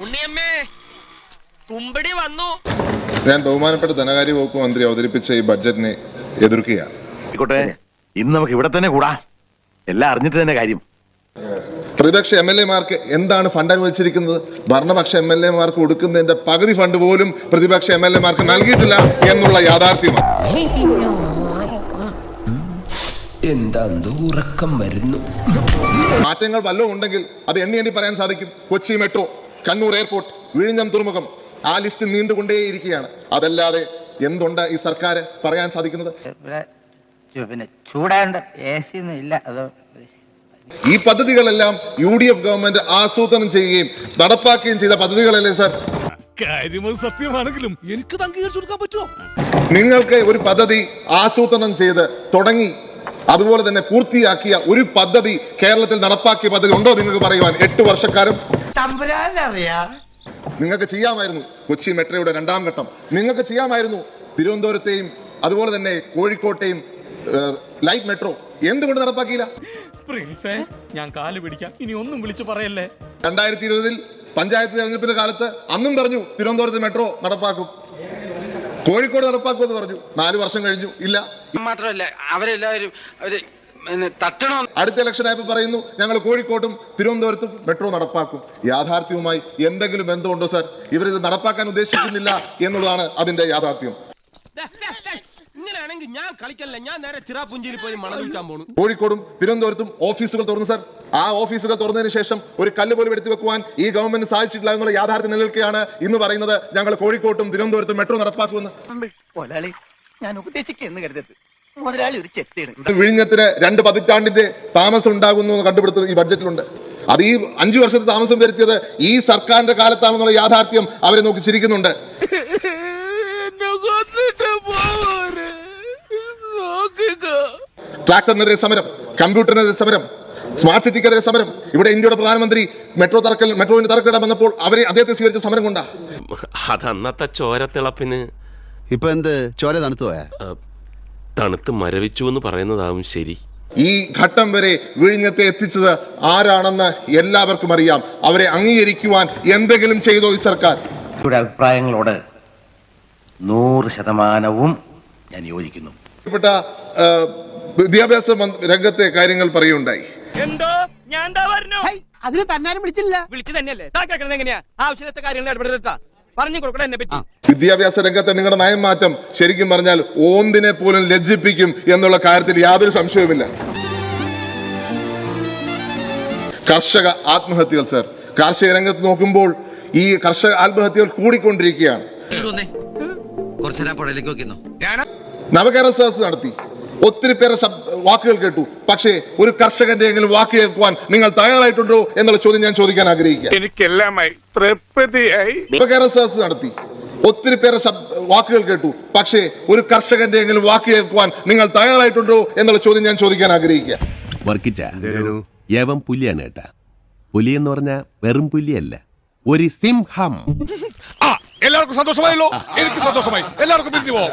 ഉണ്ണിയമ്മേ തുമ്പടി വന്നു. ഞാൻ ബഹുമാനപ്പെട്ട ധനകാര്യ വകുപ്പ് മന്ത്രി അവതരിപ്പിച്ച ഈ ബഡ്ജറ്റിനെ എതിർക്കുകയാണ്. ഇന്ന് നമുക്ക് ഇവിടെ തന്നെ കൂടാ, എല്ലാം അറിഞ്ഞിട്ട് തന്നെ കാര്യം. പ്രതിപക്ഷ MLA-മാർക്ക് എന്താണ് ഫണ്ട് അനുവദിച്ചിരിക്കുന്നത്? ഭരണപക്ഷ MLA-മാർക്ക് കൊടുക്കുന്നതിന്റെ പകുതി ഫണ്ട് പോലും പ്രതിപക്ഷ MLA-മാർക്ക് നൽകിയിട്ടില്ല എന്നുള്ള യാഥാർത്ഥ്യമാണ്. ഉറക്കം വരുന്നു. മാറ്റങ്ങൾ വല്ലതും ഉണ്ടെങ്കിൽ അത് എണ്ണി പറയാൻ സാധിക്കും. കൊച്ചി മെട്രോ, കണ്ണൂർ എയർപോർട്ട്, വിഴിഞ്ഞം തുറമുഖം, ആ ലിസ്റ്റ് നീണ്ടുകൊണ്ടേയിരിക്കുകയാണ്. അതല്ലാതെ എന്തുണ്ട് ഈ സർക്കാർ പറയാൻ സാധിക്കുന്നത്? ഈ പദ്ധതികളെല്ലാം UDF ഗവൺമെന്റ് ആസൂത്രണം ചെയ്യുകയും നടപ്പാക്കുകയും ചെയ്ത പദ്ധതികളല്ലേ സാർ? സത്യമാണെങ്കിലും എനിക്ക് അംഗീകരിച്ചു കൊടുക്കാൻ പറ്റുമോ? നിങ്ങൾക്ക് ഒരു പദ്ധതി ആസൂത്രണം ചെയ്ത് തുടങ്ങി അതുപോലെ തന്നെ പൂർത്തിയാക്കിയ ഒരു പദ്ധതി കേരളത്തിൽ നടപ്പാക്കിയ പദ്ധതി ഉണ്ടോ നിങ്ങൾക്ക് പറയുവാൻ? 8 വർഷക്കാലം നിങ്ങൾക്ക് ചെയ്യാമായിരുന്നു. കൊച്ചി മെട്രോയുടെ 2ാം ഘട്ടം നിങ്ങൾക്ക് ചെയ്യാമായിരുന്നു. തിരുവനന്തപുരത്തെയും അതുപോലെ തന്നെ കോഴിക്കോട്ടെയും ലൈറ്റ് മെട്രോ എന്തുകൊണ്ട് നടപ്പാക്കിയില്ല? ഞാൻ കാല് പിടിക്കാം, ഇനി ഒന്നും വിളിച്ചു പറയല്ലേ. 2020 പഞ്ചായത്ത് തെരഞ്ഞെടുപ്പിന്റെ കാലത്ത് അന്നും പറഞ്ഞു തിരുവനന്തപുരത്ത് മെട്രോ നടപ്പാക്കും, കോഴിക്കോട് നടപ്പാക്കുമെന്ന് പറഞ്ഞു. 4 വർഷം കഴിഞ്ഞു, ഇല്ല. മാത്രമല്ല അവരെല്ലാവരും അടുത്ത ഇലക്ഷൻ ആയപ്പോൾ പറയുന്നു ഞങ്ങൾ കോഴിക്കോട്ടും തിരുവനന്തപുരത്തും മെട്രോ നടപ്പാക്കും. യാഥാർത്ഥ്യവുമായി എന്തെങ്കിലും ബന്ധമുണ്ടോ സാർ? ഇവരിത് നടപ്പാക്കാൻ ഉദ്ദേശിക്കുന്നില്ല എന്നുള്ളതാണ് അതിന്റെ യാഥാർത്ഥ്യം. ഇങ്ങനെയാണെങ്കിൽ ഞാൻ കളിക്കല്ല, ഞാൻ നേരെ ചിറാപുഞ്ചിയിൽ പോയി മണൽ വിൽക്കാൻ പോണു. കോഴിക്കോടും തിരുവനന്തപുരത്തും ഓഫീസുകൾ തുറന്നു സാർ. ആ ഓഫീസുകൾ തുറന്നതിന് ശേഷം ഒരു കല്ല് പോലും എടുത്തു വെക്കുവാൻ ഈ ഗവൺമെന്റ് സാധിച്ചിട്ടില്ല എന്നുള്ള യാഥാർത്ഥ്യം നിലനിൽക്കുകയാണ് ഇന്ന് പറയുന്നത് ഞങ്ങൾ കോഴിക്കോട്ടും തിരുവനന്തപുരത്തും മെട്രോ നടപ്പാക്കുമെന്ന്. ഞാൻ ഉപദേശിക്കുന്നു കരുതരുത്, മുതലാളി ഒരു ചെത്തിയാണ്. വിഴിഞ്ഞത്തിന് 2 പതിറ്റാണ്ടിന്റെ താമസം ഉണ്ടാകുന്നു കണ്ടുപിടുത്തം ഈ ബഡ്ജറ്റിലുണ്ട്. അത് ഈ 5 വർഷത്തെ താമസം വരുത്തിയത് ഈ സർക്കാരിന്റെ കാലത്താണെന്നുള്ള യാഥാർത്ഥ്യം അവരെ നോക്കി ചിരിക്കുന്നുണ്ട്. ട്രാക്ടറിനെതിരെ സമരം, കമ്പ്യൂട്ടറിനെതിരെ സമരം, സ്മാർട്ട് സിറ്റിക്കെതിരെ സമരം. ഇവിടെ ഇന്ത്യയുടെ പ്രധാനമന്ത്രി മെട്രോവിന് തറക്കിടാൻ വന്നപ്പോൾ അവരെ അദ്ദേഹത്തെ സ്വീകരിച്ച സമരം കൊണ്ടാ. അതന്നത്തെ ചോരത്തിളപ്പിന് ഇപ്പൊ എന്ത് ചോര തണുത്തു പോയാ? തണുത്ത് മരവിച്ചു എന്ന് പറയുന്നതാവും ശരി. ഈ ഘട്ടം വരെ വിഴിഞ്ഞത്തെ എത്തിച്ചത് ആരാണെന്ന് എല്ലാവർക്കും അറിയാം. അവരെ അംഗീകരിക്കുവാൻ എന്തെങ്കിലും ചെയ്തോ ഈ സർക്കാർ? അഭിപ്രായങ്ങളോട് 100% ഞാൻ യോജിക്കുന്നു. വിദ്യാഭ്യാസ രംഗത്തെ കാര്യങ്ങൾ പറയുണ്ടായി. എന്തോ ഞാൻ എന്താ പറഞ്ഞു? അതിന് തന്നാരും വിളിച്ചില്ല. വിളിച്ചു തന്നെയല്ലേ എങ്ങനെയാ ആവശ്യത്തെ കാര്യങ്ങൾ ഇടപെടുത്താ പറഞ്ഞു കൊടുക്കണം എന്നെ പറ്റി. വിദ്യാഭ്യാസ രംഗത്തെ നിങ്ങളുടെ നയം മാറ്റം ശരിക്കും പറഞ്ഞാൽ ഓന്തിനെ പോലും ലജ്ജിപ്പിക്കും എന്നുള്ള കാര്യത്തിൽ യാതൊരു സംശയവുമില്ല. കർഷക ആത്മഹത്യകൾ സർ, കാർഷിക രംഗത്ത് നോക്കുമ്പോൾ ഈ കർഷക ആത്മഹത്യകൾ കൂടിക്കൊണ്ടിരിക്കുകയാണ്. നവകേരള സദസ് നടത്തി, ഒത്തിരി പേരെ വാക്കുകൾ കേട്ടു. പക്ഷേ ഒരു കർഷകന്റെ എങ്കിലും വാക്ക് കേൾക്കുവാൻ നിങ്ങൾ തയ്യാറായിട്ടുണ്ടോ എന്നുള്ള ചോദ്യം ഞാൻ ചോദിക്കാൻ ആഗ്രഹിക്കുക. എനിക്കെല്ലാമായി തൃപ്തിയായി. നവകേരള സദസ് നടത്തി, ഒത്തിരി പേരെ വാക്കുകൾ കേട്ടു. പക്ഷേ ഒരു കർഷകന്റെ എങ്കിലും വാക്ക് കേൾക്കുവാൻ നിങ്ങൾ തയ്യാറായിട്ടുണ്ടോ എന്നുള്ള ചോദ്യം ഞാൻ ചോദിക്കാൻ ആഗ്രഹിക്കുക. യവം പുലിയാണ് കേട്ടാ. പുലി എന്ന് പറഞ്ഞാ വെറും പുലിയല്ല, ഒരു സിംഹം. എല്ലാവർക്കും സന്തോഷമായല്ലോ? എനിക്ക് സന്തോഷമായി. എല്ലാവർക്കും പിരിഞ്ഞു പോവാം.